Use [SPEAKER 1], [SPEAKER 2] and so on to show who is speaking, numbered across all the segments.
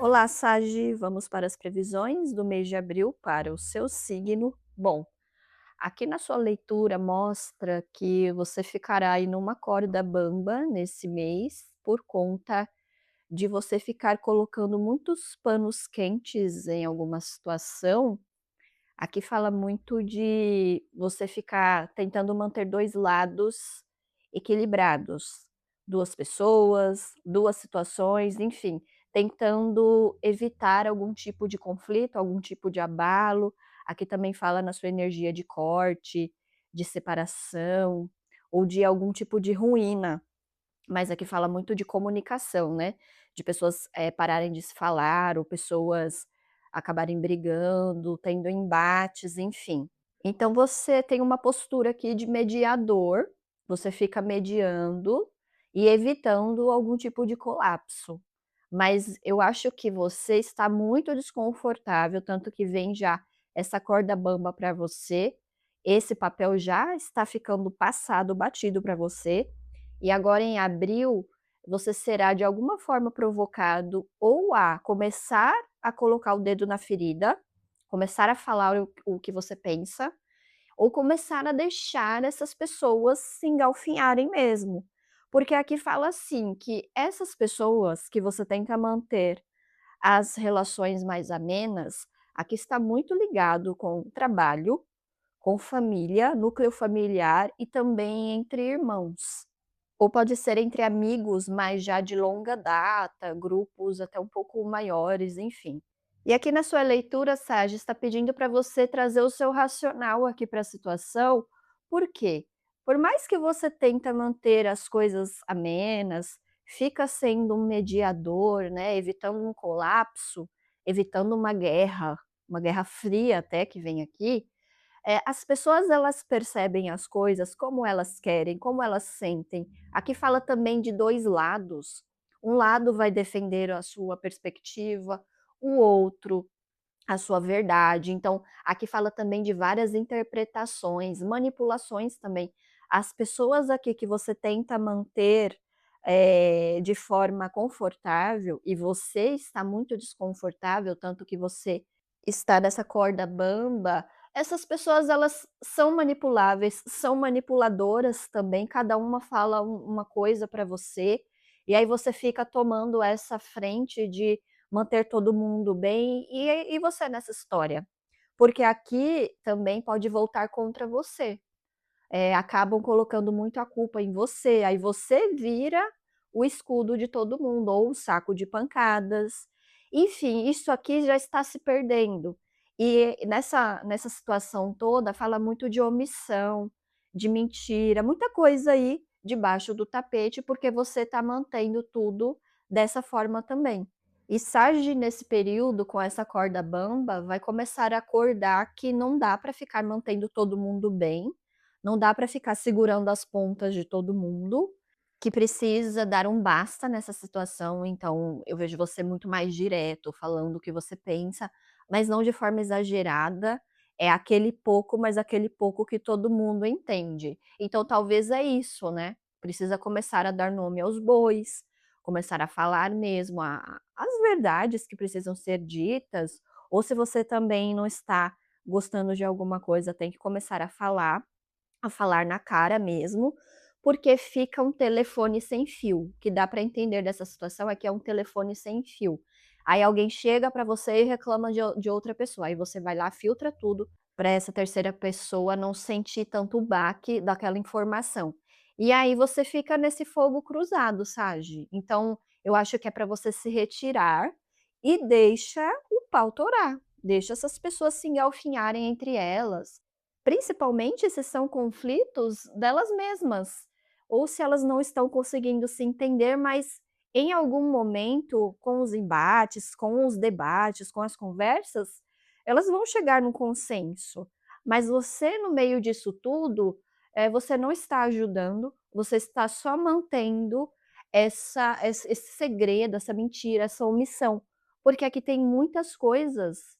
[SPEAKER 1] Olá, Sagi, vamos para as previsões do mês de abril para o seu signo. Bom, aqui na sua leitura mostra que você ficará aí numa corda bamba nesse mês por conta de você ficar colocando muitos panos quentes em alguma situação. Aqui fala muito de você ficar tentando manter 2 lados equilibrados, 2 pessoas, 2 situações, enfim, tentando evitar algum tipo de conflito, algum tipo de abalo. Aqui também fala na sua energia de corte, de separação ou de algum tipo de ruína. Mas aqui fala muito de comunicação, né, de pessoas, pararem de se falar ou pessoas acabarem brigando, tendo embates, enfim. Então você tem uma postura aqui de mediador, você fica mediando e evitando algum tipo de colapso. Mas eu acho que você está muito desconfortável, tanto que vem já essa corda bamba para você, esse papel já está ficando passado, batido para você, e agora em abril, você será de alguma forma provocado ou a começar a colocar o dedo na ferida, começar a falar o que você pensa, ou começar a deixar essas pessoas se engalfinharem mesmo. Porque aqui fala assim, que essas pessoas que você tenta manter as relações mais amenas, aqui está muito ligado com trabalho, com família, núcleo familiar e também entre irmãos. Ou pode ser entre amigos, mas já de longa data, grupos até um pouco maiores, enfim. E aqui na sua leitura, Sage, está pedindo para você trazer o seu racional aqui para a situação. Por quê? Por mais que você tenta manter as coisas amenas, fica sendo um mediador, né, evitando um colapso, evitando uma guerra fria até que vem aqui, as pessoas elas percebem as coisas como elas querem, como elas sentem. Aqui fala também de 2 lados. Um lado vai defender a sua perspectiva, o outro a sua verdade. Então, aqui fala também de várias interpretações, manipulações também. As pessoas aqui que você tenta manter, de forma confortável e você está muito desconfortável, tanto que você está nessa corda bamba, essas pessoas elas são manipuláveis, são manipuladoras também, cada uma fala uma coisa para você, e aí você fica tomando essa frente de manter todo mundo bem, e você nessa história? Porque aqui também pode voltar contra você. Acabam colocando muito a culpa em você, aí você vira o escudo de todo mundo, ou o saco de pancadas. Enfim, isso aqui já está se perdendo. E nessa situação toda fala muito de omissão, de mentira, muita coisa aí debaixo do tapete, porque você está mantendo tudo dessa forma também. E Sage nesse período, com essa corda bamba, vai começar a acordar que não dá para ficar mantendo todo mundo bem, não dá para ficar segurando as pontas de todo mundo, que precisa dar um basta nessa situação, então eu vejo você muito mais direto, falando o que você pensa, mas não de forma exagerada, é aquele pouco, mas aquele pouco que todo mundo entende. Então talvez é isso, né, precisa começar a dar nome aos bois, começar a falar mesmo as verdades que precisam ser ditas, ou se você também não está gostando de alguma coisa, tem que começar a falar na cara mesmo, porque fica um telefone sem fio. O que dá para entender dessa situação é que é um telefone sem fio. Aí alguém chega para você e reclama de outra pessoa, aí você vai lá, filtra tudo para essa terceira pessoa não sentir tanto o baque daquela informação. E aí você fica nesse fogo cruzado, Sage. Então, eu acho que é para você se retirar e deixa o pau torar, deixa essas pessoas se engalfinharem entre elas, principalmente se são conflitos delas mesmas, ou se elas não estão conseguindo se entender, mas em algum momento, com os embates, com os debates, com as conversas, elas vão chegar num consenso. Mas você, no meio disso tudo, você não está ajudando, você está só mantendo esse segredo, essa mentira, essa omissão. Porque aqui tem muitas coisas,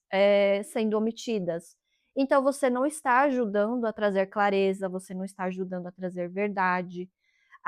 [SPEAKER 1] sendo omitidas. Então você não está ajudando a trazer clareza, você não está ajudando a trazer verdade.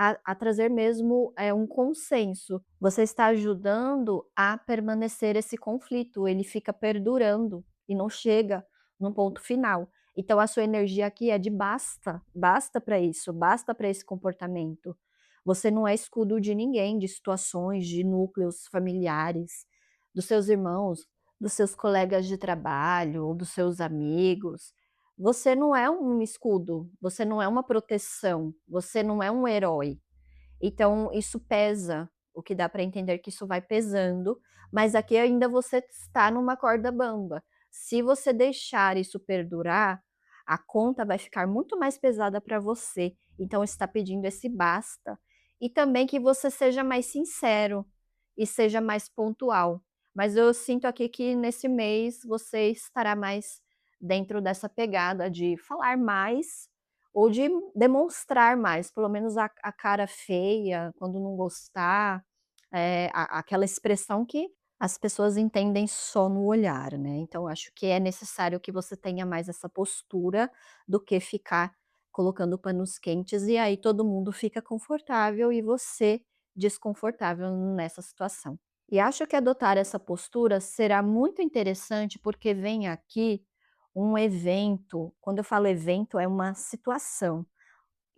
[SPEAKER 1] a trazer mesmo, um consenso. Você está ajudando a permanecer esse conflito, ele fica perdurando e não chega num ponto final. Então a sua energia aqui é de basta, basta para isso, basta para esse comportamento. Você não é escudo de ninguém, de situações, de núcleos familiares, dos seus irmãos, dos seus colegas de trabalho ou dos seus amigos. Você não é um escudo, você não é uma proteção, você não é um herói. Então isso pesa, o que dá para entender que isso vai pesando, mas aqui ainda você está numa corda bamba. Se você deixar isso perdurar, a conta vai ficar muito mais pesada para você. Então está pedindo esse basta. E também que você seja mais sincero e seja mais pontual. Mas eu sinto aqui que nesse mês você estará mais dentro dessa pegada de falar mais ou de demonstrar mais, pelo menos a cara feia, quando não gostar, aquela expressão que as pessoas entendem só no olhar, né. Então acho que é necessário que você tenha mais essa postura, do que ficar colocando panos quentes, e aí todo mundo fica confortável e você desconfortável nessa situação. E acho que adotar essa postura será muito interessante, porque vem aqui um evento, quando eu falo evento, é uma situação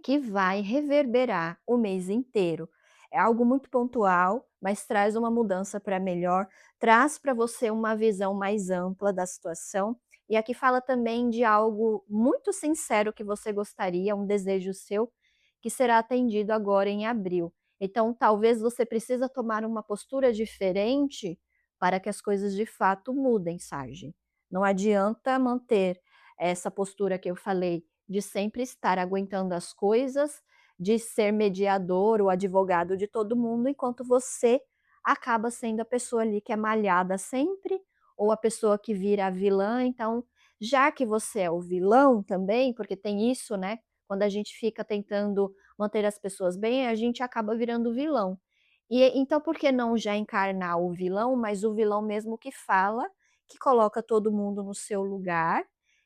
[SPEAKER 1] que vai reverberar o mês inteiro. É algo muito pontual, mas traz uma mudança para melhor, traz para você uma visão mais ampla da situação. E aqui fala também de algo muito sincero que você gostaria, um desejo seu, que será atendido agora em abril. Então, talvez você precisa tomar uma postura diferente para que as coisas de fato mudem, Sarge. Não adianta manter essa postura que eu falei de sempre estar aguentando as coisas, de ser mediador ou advogado de todo mundo, enquanto você acaba sendo a pessoa ali que é malhada sempre, ou a pessoa que vira a vilã. Então, já que você é o vilão também, porque tem isso, né, quando a gente fica tentando manter as pessoas bem, a gente acaba virando vilão. E então por que não já encarnar o vilão, mas o vilão mesmo que fala, que coloca todo mundo no seu lugar,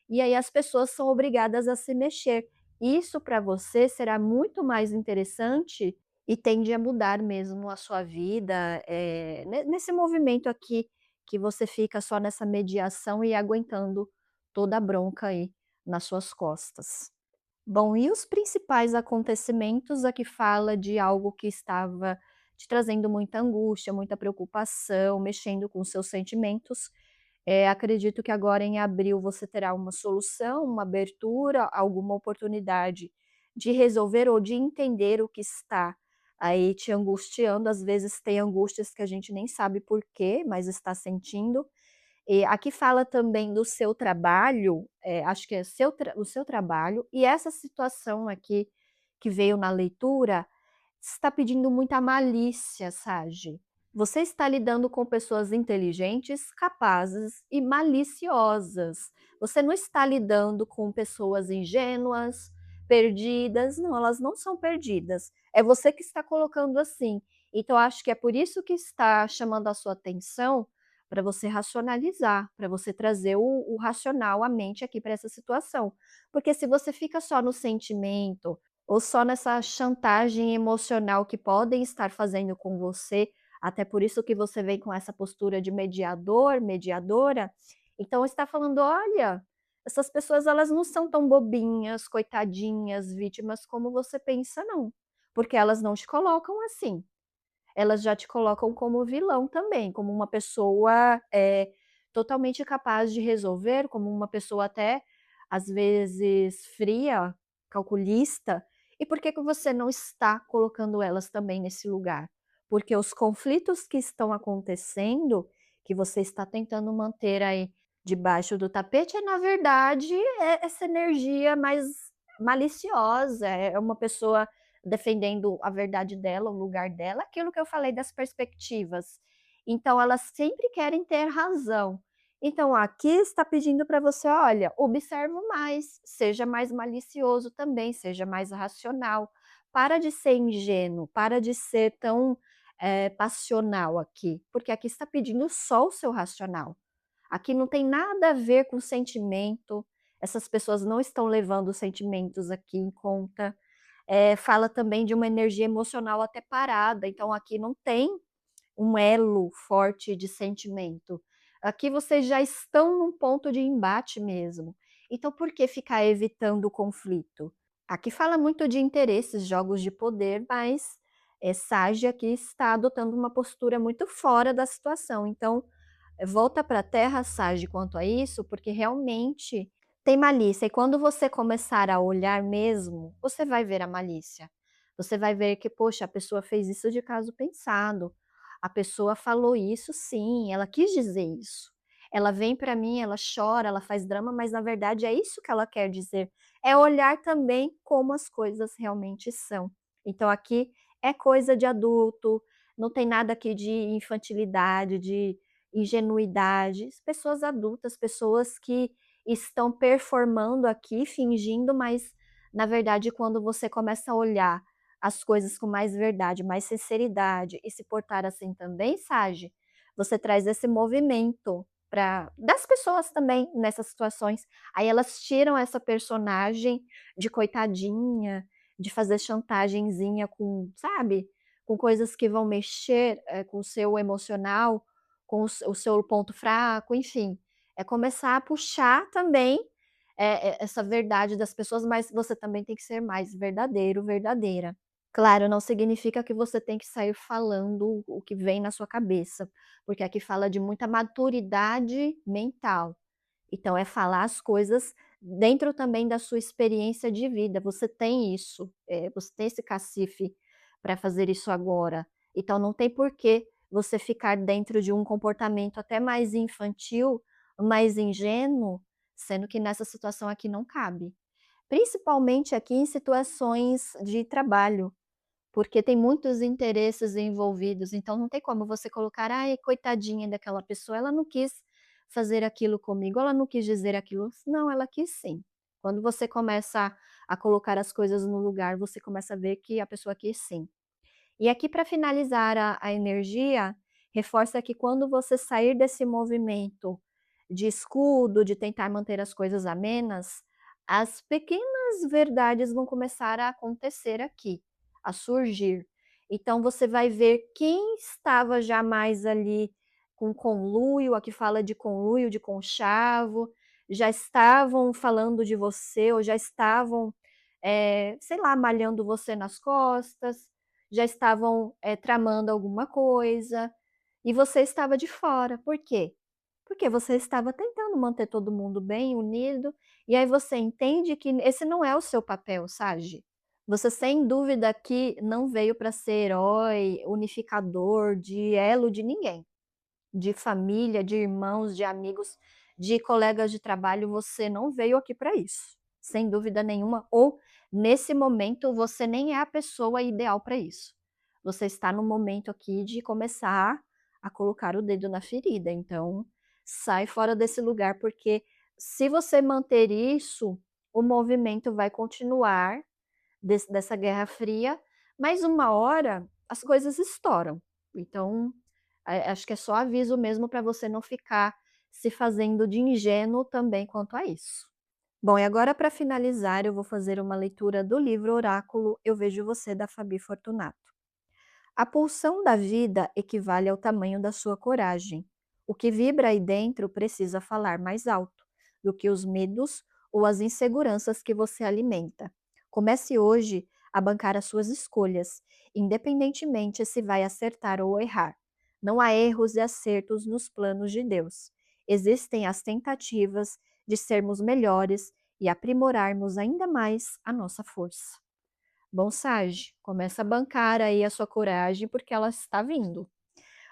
[SPEAKER 1] e aí as pessoas são obrigadas a se mexer. Isso para você será muito mais interessante e tende a mudar mesmo a sua vida, nesse movimento aqui, que você fica só nessa mediação e aguentando toda a bronca aí nas suas costas. Bom, e os principais acontecimentos, aqui fala de algo que estava te trazendo muita angústia, muita preocupação, mexendo com seus sentimentos. Acredito que agora em abril você terá uma solução, uma abertura, alguma oportunidade de resolver ou de entender o que está aí te angustiando. Às vezes tem angústias que a gente nem sabe por quê, mas está sentindo. E aqui fala também do seu trabalho, acho que é o seu trabalho, e essa situação aqui que veio na leitura, está pedindo muita malícia, Sage. Você está lidando com pessoas inteligentes, capazes e maliciosas. Você não está lidando com pessoas ingênuas, perdidas. Não, elas não são perdidas. É você que está colocando assim. Então, acho que é por isso que está chamando a sua atenção, para você racionalizar, para você trazer o racional, a mente aqui para essa situação. Porque se você fica só no sentimento, ou só nessa chantagem emocional que podem estar fazendo com você, até por isso que você vem com essa postura de mediador, mediadora, então está falando: "Olha, essas pessoas elas não são tão bobinhas, coitadinhas, vítimas como você pensa não, porque elas não te colocam assim". Elas já te colocam como vilão também, como uma pessoa, totalmente capaz de resolver, como uma pessoa até, às vezes, fria, calculista. E por que que você não está colocando elas também nesse lugar? Porque os conflitos que estão acontecendo, que você está tentando manter aí debaixo do tapete, na verdade, é essa energia mais maliciosa, é uma pessoa defendendo a verdade dela, o lugar dela, aquilo que eu falei das perspectivas. Então elas sempre querem ter razão. Então aqui está pedindo para você: olha, observe mais, seja mais malicioso também, seja mais racional. Para de ser ingênuo, para de ser tão, passional aqui, porque aqui está pedindo só o seu racional. Aqui não tem nada a ver com sentimento, essas pessoas não estão levando os sentimentos aqui em conta. Fala também de uma energia emocional até parada, então aqui não tem um elo forte de sentimento. Aqui vocês já estão num ponto de embate mesmo. Então por que ficar evitando o conflito? Aqui fala muito de interesses, jogos de poder, mas Sage aqui está adotando uma postura muito fora da situação. Então, volta para a terra, Sage, quanto a isso, porque realmente tem malícia. E quando você começar a olhar mesmo, você vai ver a malícia. Você vai ver que, poxa, a pessoa fez isso de caso pensado. A pessoa falou isso sim, ela quis dizer isso. Ela vem para mim, ela chora, ela faz drama, mas na verdade é isso que ela quer dizer. É olhar também como as coisas realmente são. Então aqui é coisa de adulto, não tem nada aqui de infantilidade, de ingenuidade, pessoas adultas, pessoas que estão performando aqui, fingindo, mas na verdade quando você começa a olhar as coisas com mais verdade, mais sinceridade e se portar assim também, Sage, você traz esse movimento para das pessoas também nessas situações. Aí elas tiram essa personagem de coitadinha, de fazer chantagenzinha com, sabe, com coisas que vão mexer com o seu emocional, com o seu ponto fraco, enfim. É começar a puxar também essa verdade das pessoas, mas você também tem que ser mais verdadeiro, verdadeira. Claro, não significa que você tem que sair falando o que vem na sua cabeça, porque aqui fala de muita maturidade mental. Então é falar as coisas dentro também da sua experiência de vida, você tem isso, você tem esse cacife para fazer isso agora. Então não tem porquê você ficar dentro de um comportamento até mais infantil, mais ingênuo, sendo que nessa situação aqui não cabe. Principalmente aqui em situações de trabalho. Porque tem muitos interesses envolvidos, então não tem como você colocar: "Ai, coitadinha daquela pessoa, ela não quis fazer aquilo comigo, ela não quis dizer aquilo". Não, ela quis sim. Quando você começa a colocar as coisas no lugar, você começa a ver que a pessoa quis sim. E aqui para finalizar a energia, reforça que quando você sair desse movimento de escudo, de tentar manter as coisas amenas, as pequenas verdades vão começar a acontecer aqui, a surgir. Então você vai ver quem estava já mais ali com conluio, aqui fala de conluio, de conchavo, já estavam falando de você ou já estavam, sei lá, malhando você nas costas, já estavam, tramando alguma coisa, e você estava de fora. Por quê? Porque você estava tentando manter todo mundo bem, unido, e aí você entende que esse não é o seu papel, Sage. Você sem dúvida aqui não veio para ser herói, unificador de elo de ninguém. De família, de irmãos, de amigos, de colegas de trabalho, você não veio aqui para isso, sem dúvida nenhuma, ou nesse momento você nem é a pessoa ideal para isso. Você está no momento aqui de começar a colocar o dedo na ferida, então sai fora desse lugar, porque se você manter isso, o movimento vai continuar dessa guerra fria, mas uma hora as coisas estouram. Então, acho que é só aviso mesmo para você não ficar se fazendo de ingênuo também quanto a isso. Bom, e agora para finalizar, eu vou fazer uma leitura do livro Oráculo Eu Vejo Você, da Fabi Fortunato. A pulsão da vida equivale ao tamanho da sua coragem. O que vibra aí dentro precisa falar mais alto do que os medos ou as inseguranças que você alimenta. Comece hoje a bancar as suas escolhas, independentemente se vai acertar ou errar. Não há erros e acertos nos planos de Deus. Existem as tentativas de sermos melhores e aprimorarmos ainda mais a nossa força. Bom, Sage, começa a bancar aí a sua coragem, porque ela está vindo.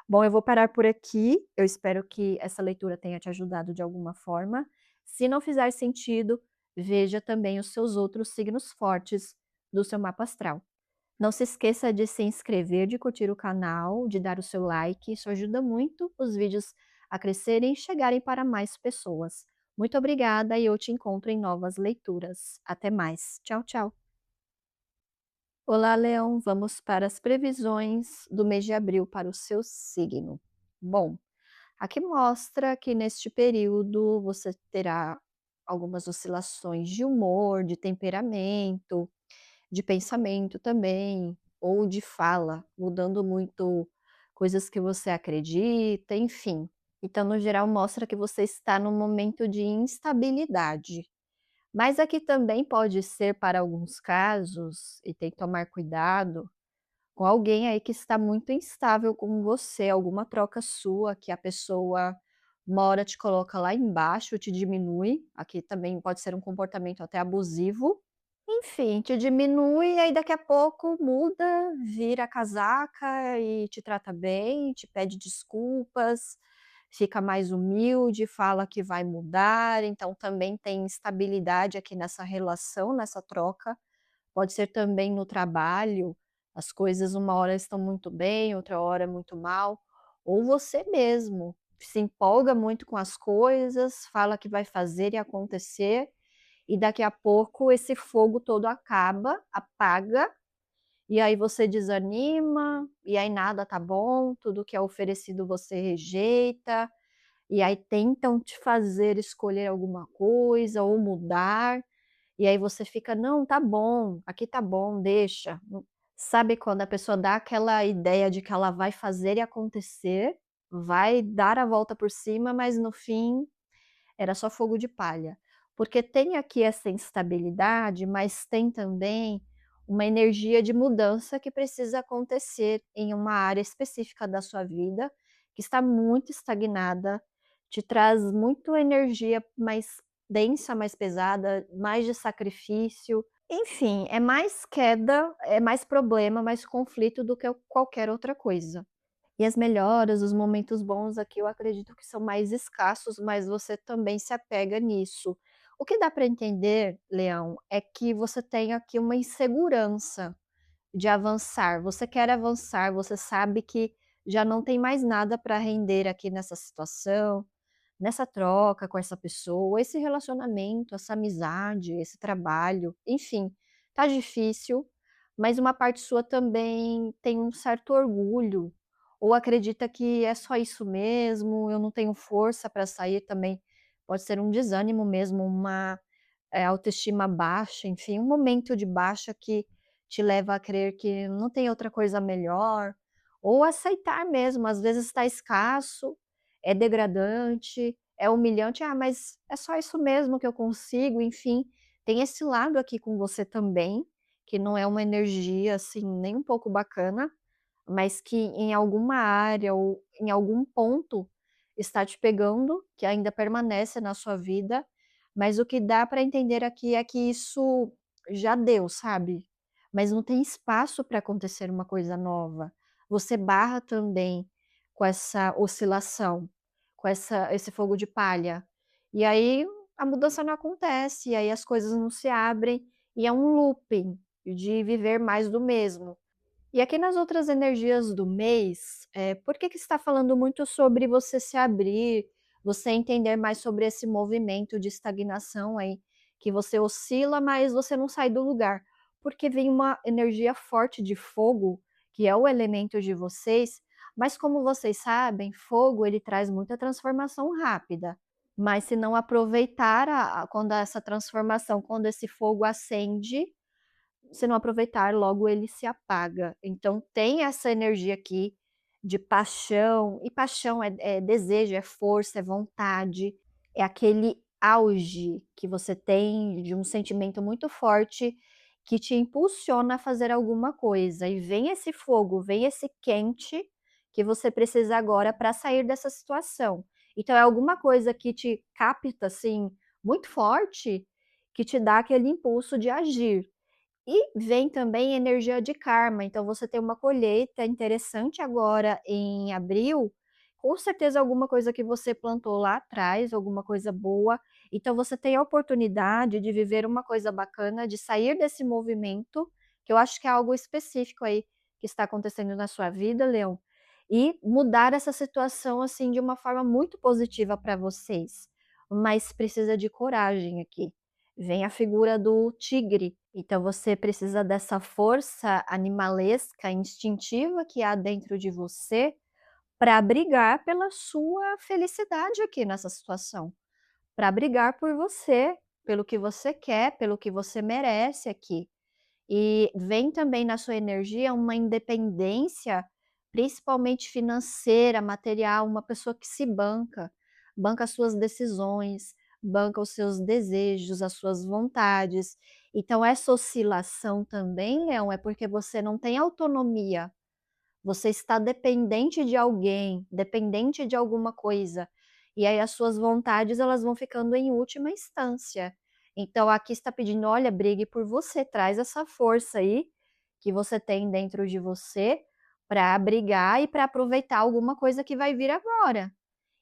[SPEAKER 1] Bom, eu vou parar por aqui. Eu espero que essa leitura tenha te ajudado de alguma forma. Se não fizer sentido, veja também os seus outros signos fortes do seu mapa astral. Não se esqueça de se inscrever, de curtir o canal, de dar o seu like. Isso ajuda muito os vídeos a crescerem e chegarem para mais pessoas. Muito obrigada e eu te encontro em novas leituras. Até mais. Tchau, tchau. Olá, Leão, vamos para as previsões do mês de abril para o seu signo. Bom, aqui mostra que neste período você terá algumas oscilações de humor, de temperamento, de pensamento também, ou de fala, mudando muito coisas que você acredita, enfim. Então, no geral, mostra que você está num momento de instabilidade. Mas aqui também pode ser, para alguns casos, e tem que tomar cuidado, com alguém aí que está muito instável com você, alguma troca sua que a pessoa uma hora te coloca lá embaixo, te diminui, aqui também pode ser um comportamento até abusivo, enfim, te diminui e aí daqui a pouco muda, vira a casaca e te trata bem, te pede desculpas, fica mais humilde, fala que vai mudar, então também tem instabilidade aqui nessa relação, nessa troca. Pode ser também no trabalho, as coisas uma hora estão muito bem, outra hora muito mal, ou você mesmo se empolga muito com as coisas, fala que vai fazer e acontecer, e daqui a pouco esse fogo todo acaba, apaga, e aí você desanima, e aí nada tá bom, tudo que é oferecido você rejeita, e aí tentam te fazer escolher alguma coisa ou mudar, e aí você fica: "Não, tá bom, aqui tá bom, deixa". Sabe quando a pessoa dá aquela ideia de que ela vai fazer e acontecer, vai dar a volta por cima, mas no fim era só fogo de palha. Porque tem aqui essa instabilidade, mas tem também uma energia de mudança que precisa acontecer em uma área específica da sua vida, que está muito estagnada, te traz muito energia mais densa, mais pesada, mais de sacrifício. Enfim, é mais queda, é mais problema, mais conflito do que qualquer outra coisa. E as melhoras, os momentos bons aqui eu acredito que são mais escassos, mas você também se apega nisso. O que dá para entender, Leão, é que você tem aqui uma insegurança de avançar. Você quer avançar, você sabe que já não tem mais nada para render aqui nessa situação, nessa troca com essa pessoa, esse relacionamento, essa amizade, esse trabalho, enfim, tá difícil, mas uma parte sua também tem um certo orgulho, ou acredita que é só isso mesmo, eu não tenho força para sair também. Pode ser um desânimo mesmo, uma autoestima baixa, enfim, um momento de baixa que te leva a crer que não tem outra coisa melhor, ou aceitar mesmo, às vezes está escasso, é degradante, é humilhante, "Ah, mas é só isso mesmo que eu consigo", enfim, tem esse lado aqui com você também, que não é uma energia, assim, nem um pouco bacana, mas que em alguma área ou em algum ponto está te pegando, que ainda permanece na sua vida, mas o que dá para entender aqui é que isso já deu, sabe. Mas não tem espaço para acontecer uma coisa nova. Você barra também com essa oscilação, com esse fogo de palha. E aí a mudança não acontece, e aí as coisas não se abrem, e é um looping de viver mais do mesmo. E aqui nas outras energias do mês, por que que está falando muito sobre você se abrir, você entender mais sobre esse movimento de estagnação aí, que você oscila, mas você não sai do lugar? Porque vem uma energia forte de fogo, que é o elemento de vocês, mas como vocês sabem, fogo ele traz muita transformação rápida. Mas se não aproveitar quando essa transformação, quando esse fogo acende, se não aproveitar, logo ele se apaga. Então tem essa energia aqui de paixão, e paixão é desejo, é força, é vontade, é aquele auge que você tem de um sentimento muito forte que te impulsiona a fazer alguma coisa. E vem esse fogo, vem esse quente que você precisa agora para sair dessa situação. Então é alguma coisa que te capta, assim, muito forte, que te dá aquele impulso de agir. E vem também energia de karma, então você tem uma colheita interessante agora em abril, com certeza alguma coisa que você plantou lá atrás, alguma coisa boa, então você tem a oportunidade de viver uma coisa bacana, de sair desse movimento, que eu acho que é algo específico aí que está acontecendo na sua vida, Leão, e mudar essa situação, assim, de uma forma muito positiva para vocês, mas precisa de coragem aqui. Vem a figura do tigre, então você precisa dessa força animalesca, instintiva que há dentro de você para brigar pela sua felicidade aqui nessa situação, para brigar por você, pelo que você quer, pelo que você merece aqui. E vem também na sua energia uma independência, principalmente financeira, material, uma pessoa que se banca, banca as suas decisões, banca os seus desejos, as suas vontades. Então essa oscilação também, Leão, é porque você não tem autonomia, você está dependente de alguém, dependente de alguma coisa. E aí as suas vontades, elas vão ficando em última instância. Então aqui está pedindo: "Olha, brigue por você, traz essa força aí, que você tem dentro de você, para brigar e para aproveitar alguma coisa que vai vir agora".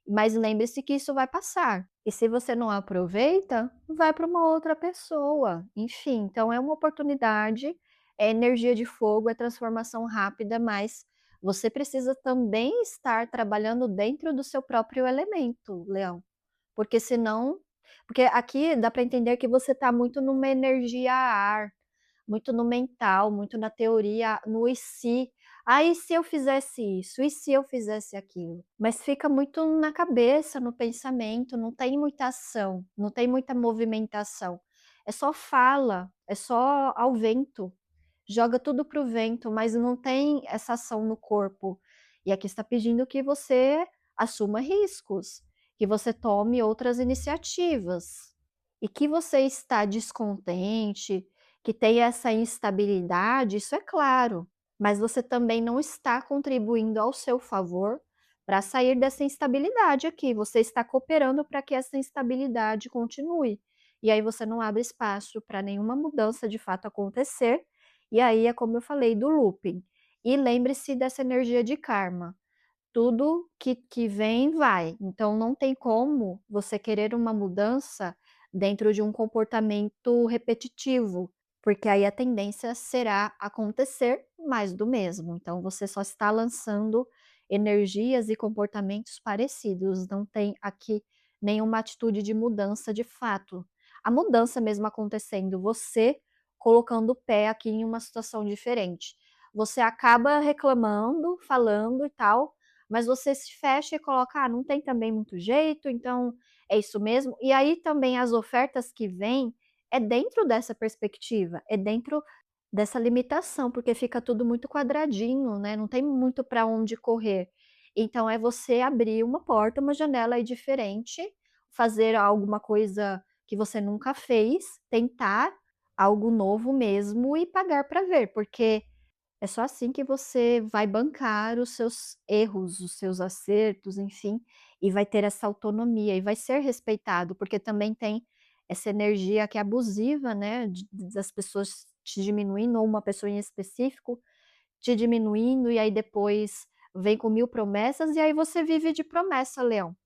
[SPEAKER 1] Mas lembre-se que isso vai passar. E se você não aproveita, vai para uma outra pessoa. Enfim, então é uma oportunidade, é energia de fogo, é transformação rápida, mas você precisa também estar trabalhando dentro do seu próprio elemento, Leão. Porque aqui dá para entender que você está muito numa energia ar, muito no mental, muito na teoria, no "e se". "Ah, e se eu fizesse isso? E se eu fizesse aquilo?". Mas fica muito na cabeça, no pensamento, não tem muita ação, não tem muita movimentação. É só fala, é só ao vento, joga tudo para o vento, mas não tem essa ação no corpo. E aqui está pedindo que você assuma riscos, que você tome outras iniciativas. E que você está descontente, que tem essa instabilidade, isso é claro, mas você também não está contribuindo ao seu favor para sair dessa instabilidade aqui, você está cooperando para que essa instabilidade continue. E aí você não abre espaço para nenhuma mudança de fato acontecer, e aí é como eu falei do looping. E lembre-se dessa energia de karma, tudo que vem, vai. Então não tem como você querer uma mudança dentro de um comportamento repetitivo, porque aí a tendência será acontecer mais do mesmo. Então você só está lançando energias e comportamentos parecidos, não tem aqui nenhuma atitude de mudança de fato. A mudança mesmo acontecendo, você colocando o pé aqui em uma situação diferente. Você acaba reclamando, falando e tal, mas você se fecha e coloca: "Ah, não tem também muito jeito, então é isso mesmo". E aí também as ofertas que vêm, é dentro dessa perspectiva, é dentro dessa limitação, porque fica tudo muito quadradinho, né, não tem muito para onde correr. Então é você abrir uma porta, uma janela aí diferente, fazer alguma coisa que você nunca fez, tentar algo novo mesmo e pagar para ver, porque é só assim que você vai bancar os seus erros, os seus acertos, enfim, e vai ter essa autonomia e vai ser respeitado, porque também tem essa energia que é abusiva, né, das pessoas te diminuindo, ou uma pessoa em específico te diminuindo, e aí depois vem com 1000 promessas, e aí você vive de promessa, Leão.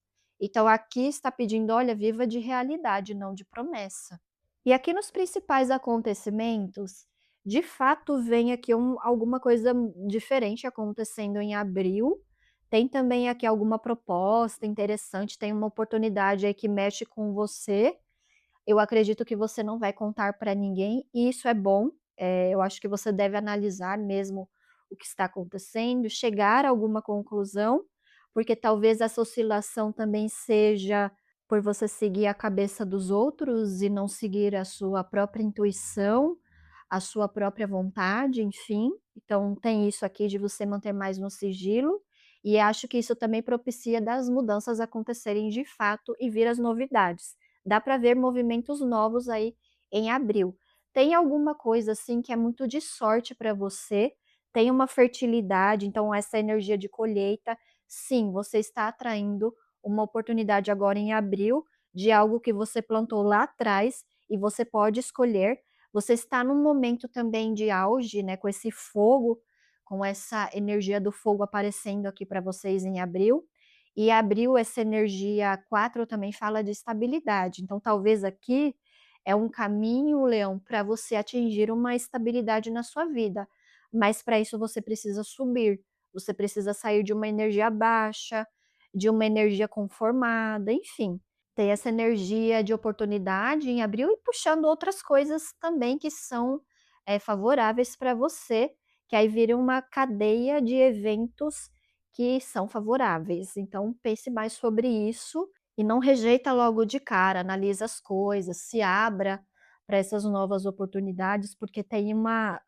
[SPEAKER 1] Então aqui está pedindo: olha, viva de realidade, não de promessa. E aqui nos principais acontecimentos, de fato vem aqui alguma coisa diferente acontecendo em abril. Tem também aqui alguma proposta interessante, tem uma oportunidade aí que mexe com você. Eu acredito que você não vai contar para ninguém, e isso é bom. Eu acho que você deve analisar mesmo o que está acontecendo, chegar a alguma conclusão, porque talvez essa oscilação também seja por você seguir a cabeça dos outros e não seguir a sua própria intuição, a sua própria vontade, enfim. Então tem isso aqui de você manter mais no sigilo, e acho que isso também propicia das mudanças acontecerem de fato e vir as novidades. Dá para ver movimentos novos aí em abril. Tem alguma coisa, assim, que é muito de sorte para você, tem uma fertilidade, então essa energia de colheita, sim, você está atraindo uma oportunidade agora em abril de algo que você plantou lá atrás e você pode escolher. Você está num momento também de auge, né, com esse fogo, com essa energia do fogo aparecendo aqui para vocês em abril, e abril, essa energia 4 também fala de estabilidade, então talvez aqui é um caminho, Leão, para você atingir uma estabilidade na sua vida, mas para isso você precisa subir, você precisa sair de uma energia baixa, de uma energia conformada, enfim. Tem essa energia de oportunidade em abril e puxando outras coisas também que são, favoráveis para você, que aí vira uma cadeia de eventos que são favoráveis. Então pense mais sobre isso e não rejeita logo de cara, analisa as coisas, se abra para essas novas oportunidades, porque tem uma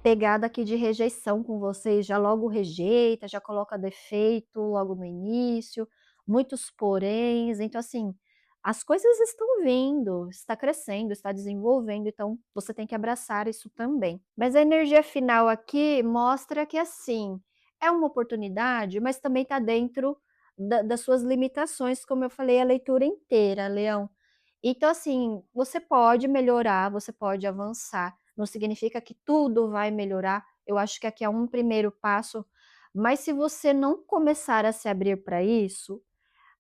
[SPEAKER 1] pegada aqui de rejeição com você, já logo rejeita, já coloca defeito logo no início, muitos poréns, então assim, as coisas estão vindo, está crescendo, está desenvolvendo, então você tem que abraçar isso também. Mas a energia final aqui mostra que assim, é uma oportunidade, mas também está dentro das suas limitações, como eu falei a leitura inteira, Leão. Então assim, você pode melhorar, você pode avançar, não significa que tudo vai melhorar, eu acho que aqui é um primeiro passo, mas se você não começar a se abrir para isso,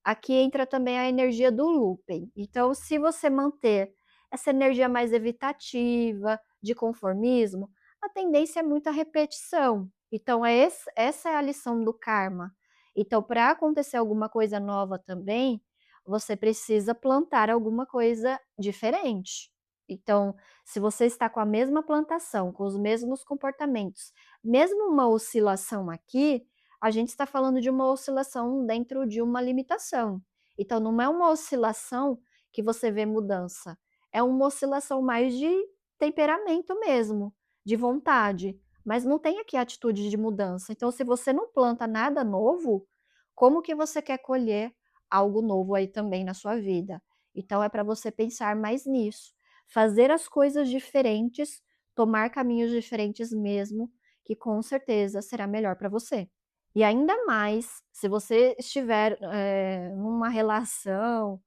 [SPEAKER 1] aqui entra também a energia do looping. Então, se você manter essa energia mais evitativa, de conformismo, a tendência é muita repetição. Então, essa é a lição do karma. Então, para acontecer alguma coisa nova também, você precisa plantar alguma coisa diferente. Então, se você está com a mesma plantação, com os mesmos comportamentos, mesmo uma oscilação aqui, a gente está falando de uma oscilação dentro de uma limitação. Então, não é uma oscilação que você vê mudança, é uma oscilação mais de temperamento mesmo, de vontade, mas não tem aqui atitude de mudança. Então, se você não planta nada novo, como que você quer colher algo novo aí também na sua vida? Então, é para você pensar mais nisso, fazer as coisas diferentes, tomar caminhos diferentes mesmo, que com certeza será melhor para você. E ainda mais se você estiver, numa relação,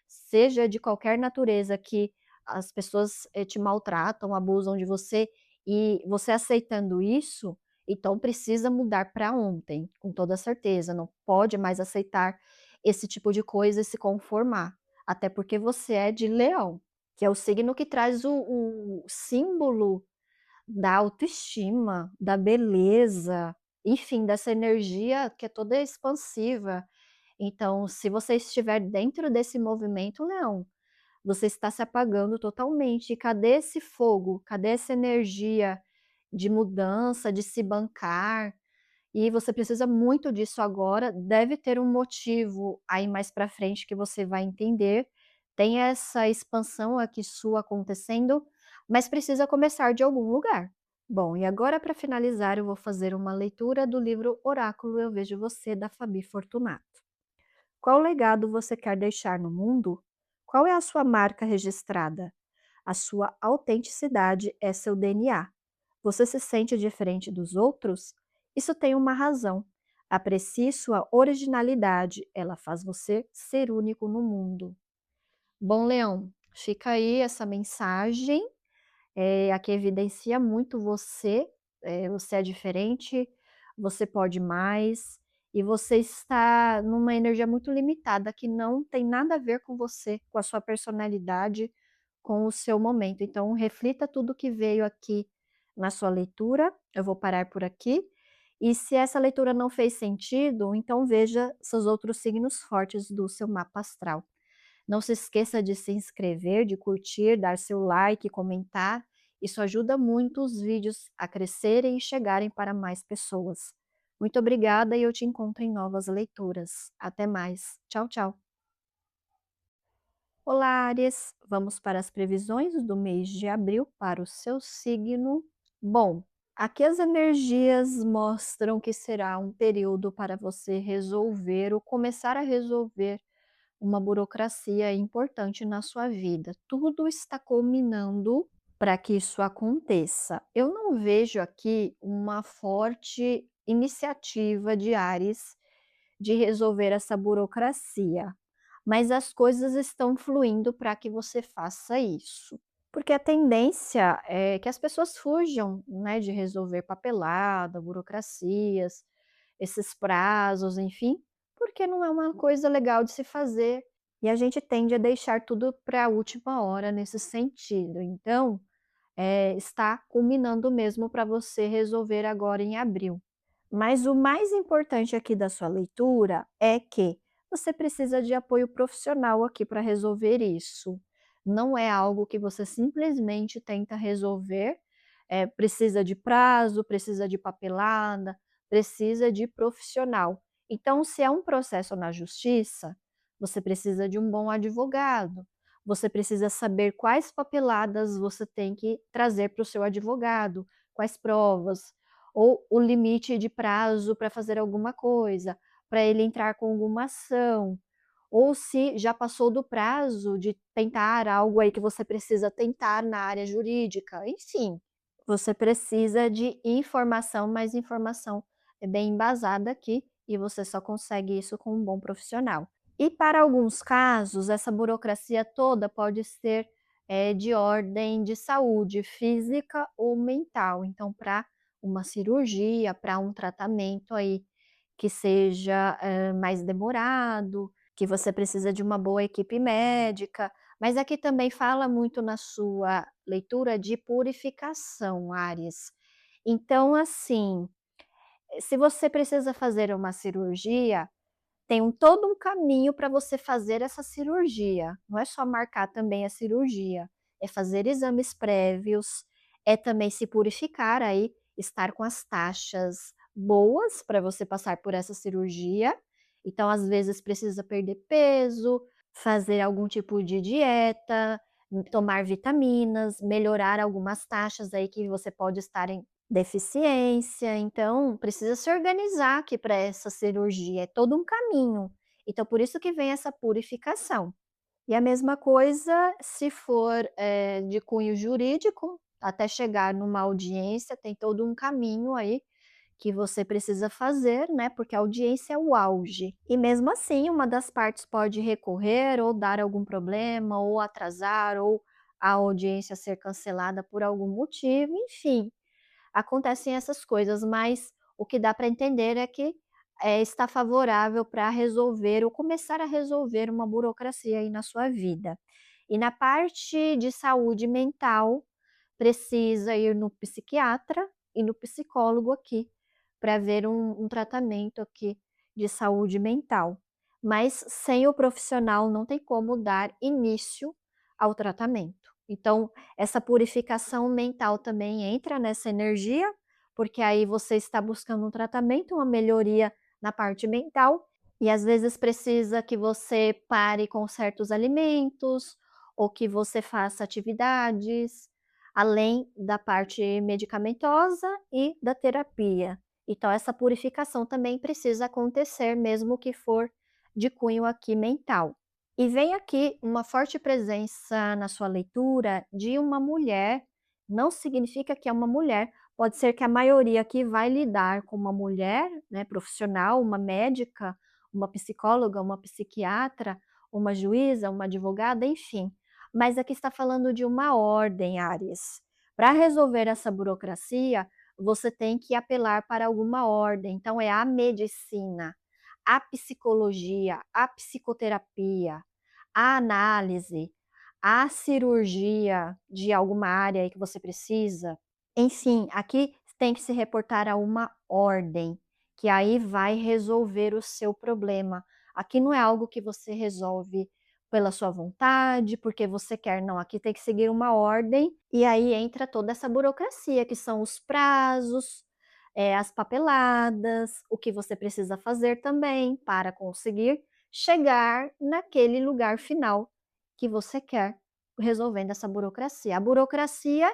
[SPEAKER 1] seja de qualquer natureza, que as pessoas, te maltratam, abusam de você, e você aceitando isso, então precisa mudar para ontem, com toda certeza, não pode mais aceitar esse tipo de coisa e se conformar, até porque você é de Leão, que é o signo que traz o símbolo da autoestima, da beleza, enfim, dessa energia que é toda expansiva. Então, se você estiver dentro desse movimento, Leão, você está se apagando totalmente. E cadê esse fogo? Cadê essa energia de mudança, de se bancar? E você precisa muito disso agora, deve ter um motivo aí mais para frente que você vai entender. Tem essa expansão aqui sua acontecendo, mas precisa começar de algum lugar. Bom, e agora para finalizar eu vou fazer uma leitura do livro Oráculo Eu Vejo Você, da Fabi Fortunato. Qual legado você quer deixar no mundo? Qual é a sua marca registrada? A sua autenticidade é seu DNA. Você se sente diferente dos outros? Isso tem uma razão. Aprecie sua originalidade, ela faz você ser único no mundo. Bom, Leão, fica aí essa mensagem, a que evidencia muito você, você é diferente, você pode mais, e você está numa energia muito limitada que não tem nada a ver com você, com a sua personalidade, com o seu momento. Então reflita tudo que veio aqui na sua leitura, eu vou parar por aqui, e se essa leitura não fez sentido, então veja seus outros signos fortes do seu mapa astral. Não se esqueça de se inscrever, de curtir, dar seu like, comentar. Isso ajuda muito os vídeos a crescerem e chegarem para mais pessoas. Muito obrigada e eu te encontro em novas leituras. Até mais. Tchau, tchau. Olá, Áries. Vamos para as previsões do mês de abril para o seu signo. Bom, aqui as energias mostram que será um período para você resolver ou começar a resolver uma burocracia importante na sua vida. Tudo está culminando para que isso aconteça. Eu não vejo aqui uma forte iniciativa de Áries de resolver essa burocracia, mas as coisas estão fluindo para que você faça isso. Porque a tendência é que as pessoas fujam, né, de resolver papelada, burocracias, esses prazos, enfim, porque não é uma coisa legal de se fazer e a gente tende a deixar tudo para a última hora nesse sentido. Então, está culminando mesmo para você resolver agora em abril. Mas o mais importante aqui da sua leitura é que você precisa de apoio profissional aqui para resolver isso. Não é algo que você simplesmente tenta resolver, precisa de prazo, precisa de papelada, precisa de profissional. Então, se é um processo na justiça, você precisa de um bom advogado, você precisa saber quais papeladas você tem que trazer para o seu advogado, quais provas, ou o limite de prazo para fazer alguma coisa, para ele entrar com alguma ação, ou se já passou do prazo de tentar algo aí que você precisa tentar na área jurídica, enfim, você precisa de informação, mas informação é bem embasada aqui e você só consegue isso com um bom profissional. E para alguns casos, essa burocracia toda pode ser, de ordem de saúde física ou mental. Então, para uma cirurgia, para um tratamento aí que seja, mais demorado, que você precisa de uma boa equipe médica, mas aqui também fala muito na sua leitura de purificação, Áries. Então, assim, se você precisa fazer uma cirurgia, tem todo um caminho para você fazer essa cirurgia, não é só marcar também a cirurgia, é fazer exames prévios, é também se purificar aí, estar com as taxas boas para você passar por essa cirurgia. Então, às vezes precisa perder peso, fazer algum tipo de dieta, tomar vitaminas, melhorar algumas taxas aí que você pode estar em deficiência, então precisa se organizar aqui para essa cirurgia, é todo um caminho. Então por isso que vem essa purificação. E a mesma coisa se for, de cunho jurídico, até chegar numa audiência tem todo um caminho aí que você precisa fazer, né, porque a audiência é o auge. E mesmo assim, uma das partes pode recorrer ou dar algum problema, ou atrasar, ou a audiência ser cancelada por algum motivo, enfim. Acontecem essas coisas, mas o que dá para entender é que, está favorável para resolver ou começar a resolver uma burocracia aí na sua vida. E na parte de saúde mental, precisa ir no psiquiatra e no psicólogo aqui, para ver um tratamento aqui de saúde mental. Mas sem o profissional não tem como dar início ao tratamento. Então, essa purificação mental também entra nessa energia, porque aí você está buscando um tratamento, uma melhoria na parte mental, e às vezes precisa que você pare com certos alimentos, ou que você faça atividades, além da parte medicamentosa e da terapia. Então essa purificação também precisa acontecer, mesmo que for de cunho aqui mental. E vem aqui uma forte presença na sua leitura de uma mulher, não significa que é uma mulher, pode ser que a maioria aqui vai lidar com uma mulher, né, profissional, uma médica, uma psicóloga, uma psiquiatra, uma juíza, uma advogada, enfim. Mas aqui está falando de uma ordem, Áries. Para resolver essa burocracia, você tem que apelar para alguma ordem. Então, é a medicina, a psicologia, a psicoterapia, a análise, a cirurgia de alguma área aí que você precisa. Enfim, aqui tem que se reportar a uma ordem, que aí vai resolver o seu problema. Aqui não é algo que você resolve pela sua vontade, porque você quer, não. Aqui tem que seguir uma ordem, e aí entra toda essa burocracia, que são os prazos, as papeladas, o que você precisa fazer também para conseguir chegar naquele lugar final que você quer, resolvendo essa burocracia. A burocracia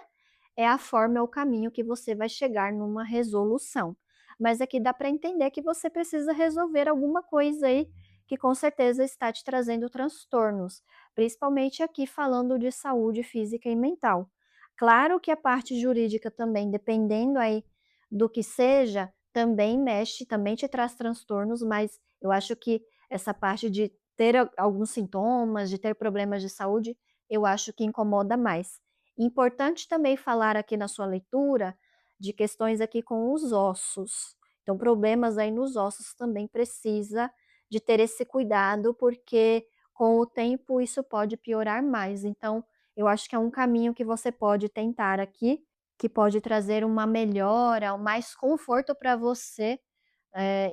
[SPEAKER 1] é a forma, é o caminho que você vai chegar numa resolução. Mas aqui dá para entender que você precisa resolver alguma coisa aí que com certeza está te trazendo transtornos, principalmente aqui falando de saúde física e mental. Claro que a parte jurídica também, dependendo aí do que seja, também mexe, também te traz transtornos, mas eu acho que essa parte de ter alguns sintomas, de ter problemas de saúde, eu acho que incomoda mais. Importante também falar aqui na sua leitura de questões aqui com os ossos. Então, problemas aí nos ossos também precisa de ter esse cuidado, porque com o tempo isso pode piorar mais. Então, eu acho que é um caminho que você pode tentar aqui, que pode trazer uma melhora, um mais conforto para você.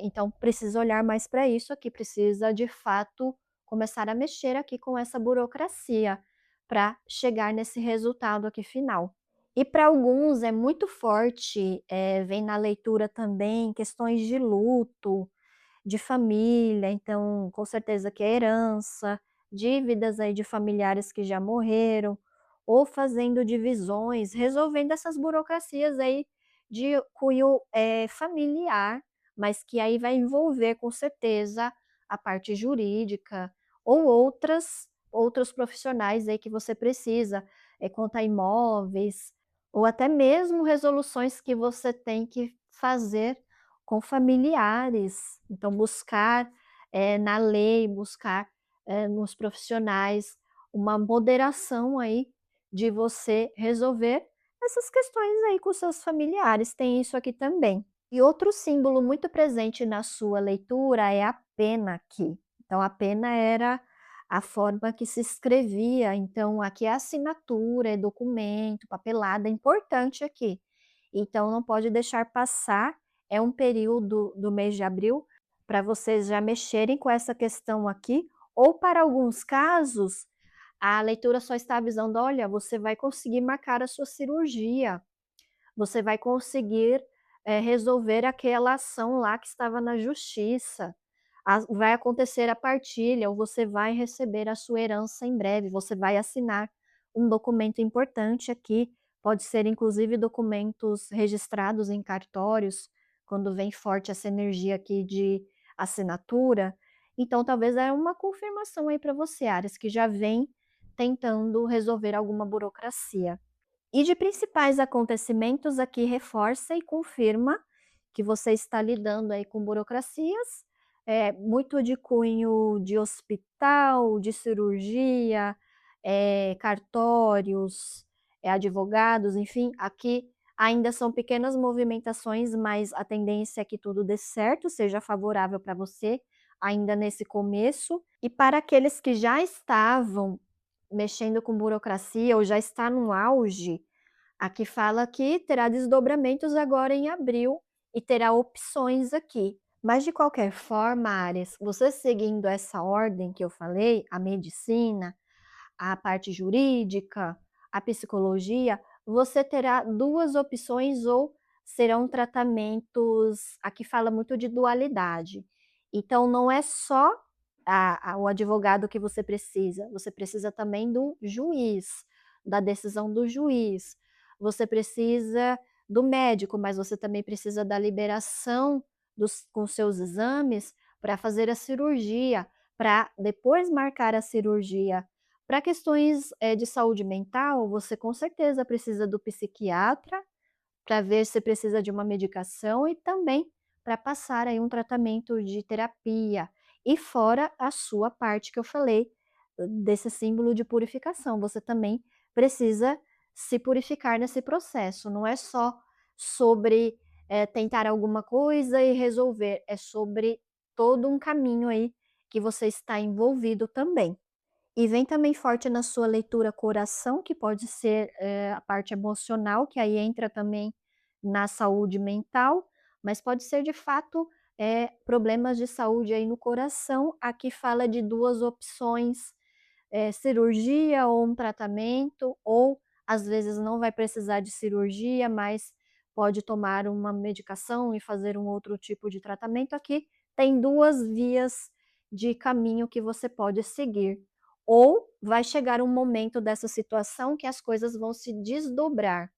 [SPEAKER 1] Então, precisa olhar mais para isso aqui, precisa de fato começar a mexer aqui com essa burocracia para chegar nesse resultado aqui final. E para alguns é muito forte, vem na leitura também questões de luto, de família, então com certeza que é herança, dívidas aí de familiares que já morreram, ou fazendo divisões, resolvendo essas burocracias aí de cunho, familiar, mas que aí vai envolver com certeza a parte jurídica ou outros profissionais aí que você precisa, quanto a imóveis, ou até mesmo resoluções que você tem que fazer com familiares. Então buscar, na lei, buscar, nos profissionais, uma moderação aí de você resolver essas questões aí com seus familiares, tem isso aqui também. E outro símbolo muito presente na sua leitura é a pena aqui. Então a pena era a forma que se escrevia, então aqui é assinatura, é documento, papelada, é importante aqui. Então não pode deixar passar, é um período do mês de abril para vocês já mexerem com essa questão aqui, ou para alguns casos, a leitura só está avisando: "Olha, você vai conseguir marcar a sua cirurgia, você vai conseguir, resolver aquela ação lá que estava na justiça, vai acontecer a partilha ou você vai receber a sua herança em breve, você vai assinar um documento importante aqui", pode ser inclusive documentos registrados em cartórios, quando vem forte essa energia aqui de assinatura, então talvez é uma confirmação aí para você, áreas que já vem tentando resolver alguma burocracia. E de principais acontecimentos, aqui reforça e confirma que você está lidando aí com burocracias, muito de cunho de hospital, de cirurgia, cartórios, advogados, enfim, aqui ainda são pequenas movimentações, mas a tendência é que tudo dê certo, seja favorável para você, ainda nesse começo. E para aqueles que já estavam mexendo com burocracia ou já está no auge, aqui fala que terá desdobramentos agora em abril e terá opções aqui. Mas de qualquer forma, Áreas, você seguindo essa ordem que eu falei, a medicina, a parte jurídica, a psicologia, você terá 2 opções ou serão tratamentos, aqui fala muito de dualidade. Então não é só o advogado que você precisa também do juiz, da decisão do juiz. Você precisa do médico, mas você também precisa da liberação com seus exames para fazer a cirurgia, para depois marcar a cirurgia. Para questões, de saúde mental, você com certeza precisa do psiquiatra, para ver se precisa de uma medicação e também para passar aí um tratamento de terapia. E fora a sua parte que eu falei, desse símbolo de purificação, você também precisa se purificar nesse processo, não é só sobre, tentar alguma coisa e resolver, é sobre todo um caminho aí que você está envolvido também. E vem também forte na sua leitura coração, que pode ser, a parte emocional, que aí entra também na saúde mental, mas pode ser de fato, problemas de saúde aí no coração. Aqui fala de 2 opções, cirurgia ou um tratamento, ou às vezes não vai precisar de cirurgia, mas pode tomar uma medicação e fazer um outro tipo de tratamento. Aqui tem 2 vias de caminho que você pode seguir. Ou vai chegar um momento dessa situação que as coisas vão se desdobrar.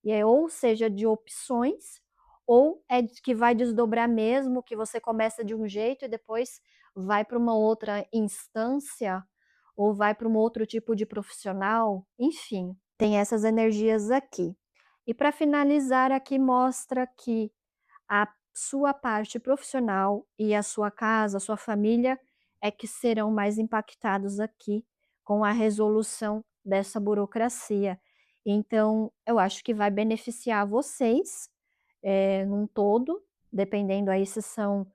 [SPEAKER 1] E é ou seja de opções, ou é de que vai desdobrar mesmo, que você começa de um jeito e depois vai para uma outra instância, ou vai para um outro tipo de profissional, enfim, tem essas energias aqui. E para finalizar, aqui mostra que a sua parte profissional e a sua casa, a sua família, é que serão mais impactados aqui com a resolução dessa burocracia. Então, eu acho que vai beneficiar vocês, num todo, dependendo aí se são,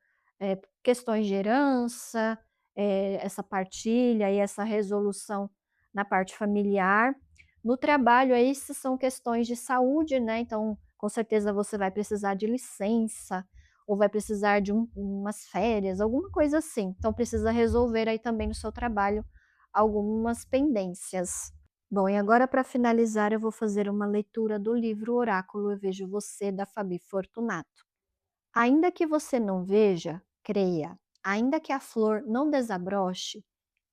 [SPEAKER 1] questões de herança, essa partilha e essa resolução na parte familiar. No trabalho aí, se são questões de saúde, né, então com certeza você vai precisar de licença, ou vai precisar de umas férias, alguma coisa assim. Então precisa resolver aí também no seu trabalho algumas pendências. Bom, e agora para finalizar eu vou fazer uma leitura do livro Oráculo Eu Vejo Você, da Fabi Fortunato. Ainda que você não veja, creia. Ainda que a flor não desabroche,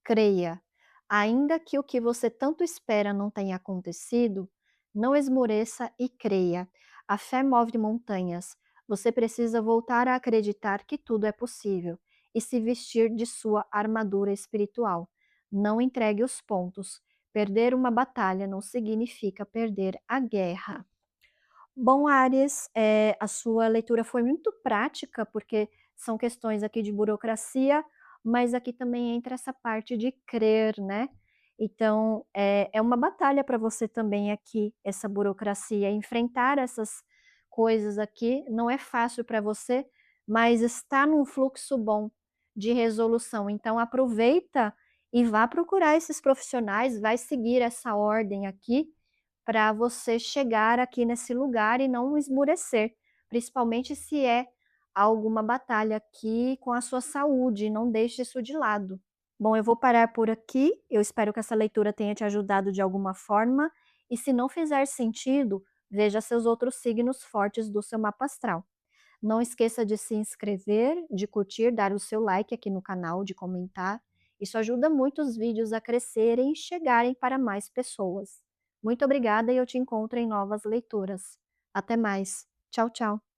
[SPEAKER 1] creia. Ainda que o que você tanto espera não tenha acontecido, não esmoreça e creia. A fé move montanhas. Você precisa voltar a acreditar que tudo é possível e se vestir de sua armadura espiritual. Não entregue os pontos. Perder uma batalha não significa perder a guerra. Bom, Áries, a sua leitura foi muito prática, porque são questões aqui de burocracia, mas aqui também entra essa parte de crer, né. Então, é uma batalha para você também aqui, essa burocracia, enfrentar essas coisas aqui, não é fácil para você, mas está num fluxo bom de resolução. Então aproveita e vá procurar esses profissionais, vai seguir essa ordem aqui, para você chegar aqui nesse lugar e não esmurecer, principalmente se é alguma batalha aqui com a sua saúde, não deixe isso de lado. Bom, eu vou parar por aqui, eu espero que essa leitura tenha te ajudado de alguma forma, e se não fizer sentido, veja seus outros signos fortes do seu mapa astral. Não esqueça de se inscrever, de curtir, dar o seu like aqui no canal, de comentar. Isso ajuda muito os vídeos a crescerem e chegarem para mais pessoas. Muito obrigada e eu te encontro em novas leituras. Até mais. Tchau, tchau.